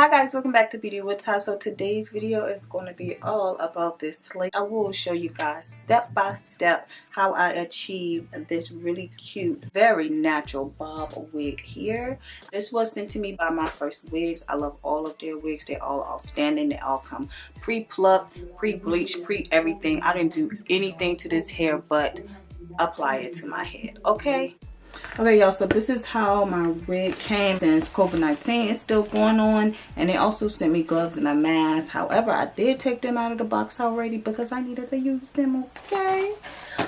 Hi guys, welcome back to Beauty with Ty. So today's video is going to be all about this slate. I will show you guys step by step how I achieve this really cute, very natural bob wig here. This was sent to me by Myfirstwigs. I love all of their wigs. They're all outstanding. They all come pre-plucked, pre-bleached, pre-everything. I didn't do anything to this hair but apply it to my head, okay? Okay y'all, so this is how my wig came since COVID-19 is still going on, and they also sent me gloves and a mask. However, I did take them out of the box already because I needed to use them, okay?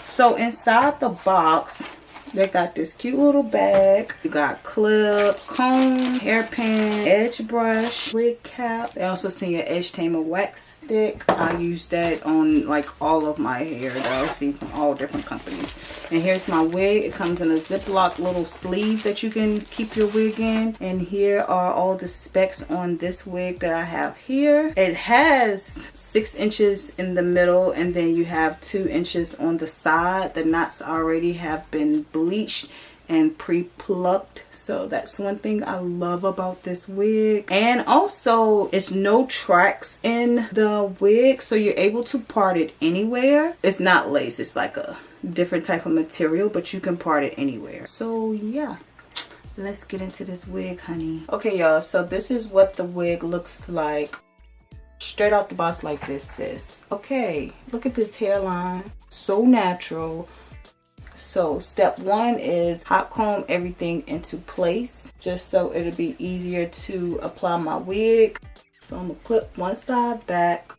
So inside the box they got this cute little bag. You got clips, comb, hairpin, edge brush, wig cap. They also send you an 𝗟𝗃𝗲𝗏𝗿 wax stick. I use that on like all of my hair that I see from all different companies. And here's my wig. It comes in a Ziploc little sleeve that you can keep your wig in. And here are all the specs on this wig that I have here. It has 6 inches in the middle, and then you have 2 inches on the side. The knots already have been bleached and pre-plucked. So that's one thing I love about this wig. And also it's no tracks in the wig, so you're able to part it anywhere. It's not lace, it's like a different type of material, but you can part it anywhere. So yeah, let's get into this wig, honey. Okay y'all, so this is what the wig looks like straight out the box like this, sis. Okay, look at this hairline, so natural. So step 1 is hot comb everything into place just so it'll be easier to apply my wig. So I'm gonna clip one side back.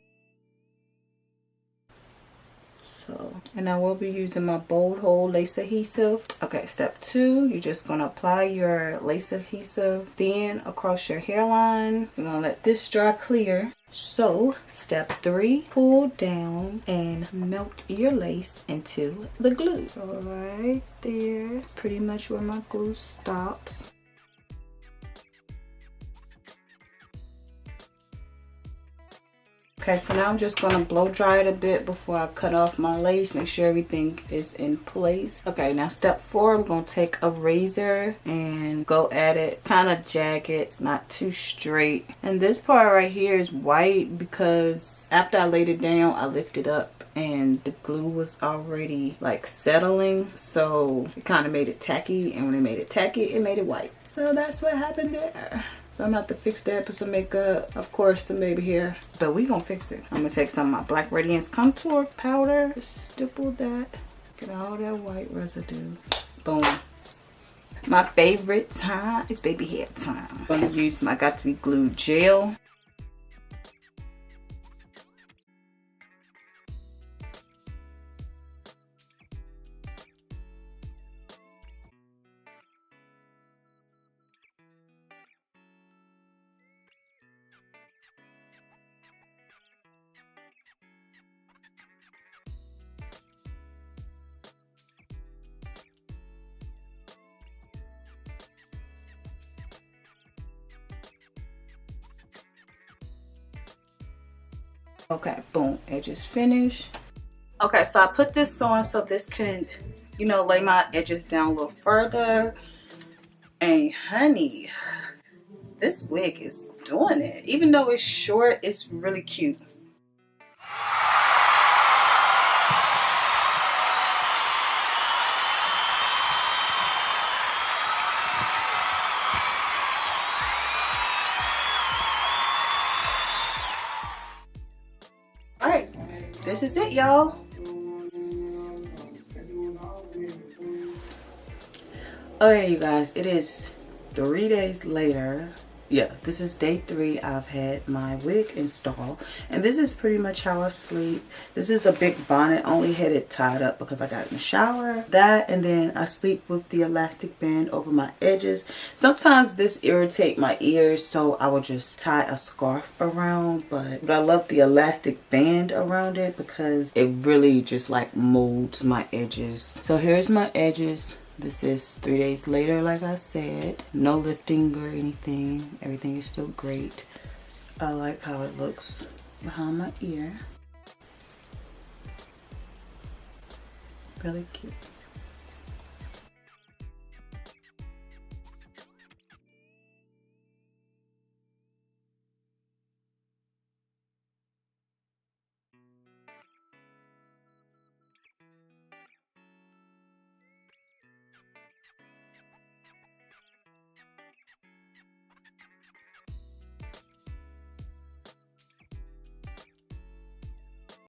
So, and I will be using my bold hole lace adhesive. Okay, step 2, you're just gonna apply your lace adhesive thin across your hairline. You're gonna let this dry clear. So step 3, pull down and melt your lace into the glue. So right there, pretty much where my glue stops. Okay, so now I'm just gonna blow dry it a bit before I cut off my lace. Make sure everything is in place. Okay, now step 4, we're gonna take a razor and go at it kind of jagged, not too straight. And this part right here is white because after I laid it down, I lifted up and the glue was already like settling, so it kind of made it tacky, and when it made it tacky, it made it white. So that's what happened there. So I'm gonna have to fix that, put some makeup, of course, some baby hair, but we gonna fix it. I'm gonna take some of my Black Radiance contour powder, just stipple that, get all that white residue. Boom. My favorite time is baby hair time. I'm gonna use my Got To Be Glue gel. Okay, boom, edges finished. Okay, so I put this on so this can, you know, lay my edges down a little further. And honey, this wig is doing it. Even though it's short, it's really cute. Alright, this is it, y'all. Okay, you guys, it is 3 days later. Yeah, this is day 3. I've had my wig installed, and this is pretty much how I sleep. This is a big bonnet. I only had it tied up because I got in the shower. That, and then I sleep with the elastic band over my edges. Sometimes this irritates my ears, so I would just tie a scarf around, but I love the elastic band around it because it really just like molds my edges. So here's my edges. This is 3 days later, like I said. No lifting or anything. Everything is still great. I like how it looks behind my ear. Really cute.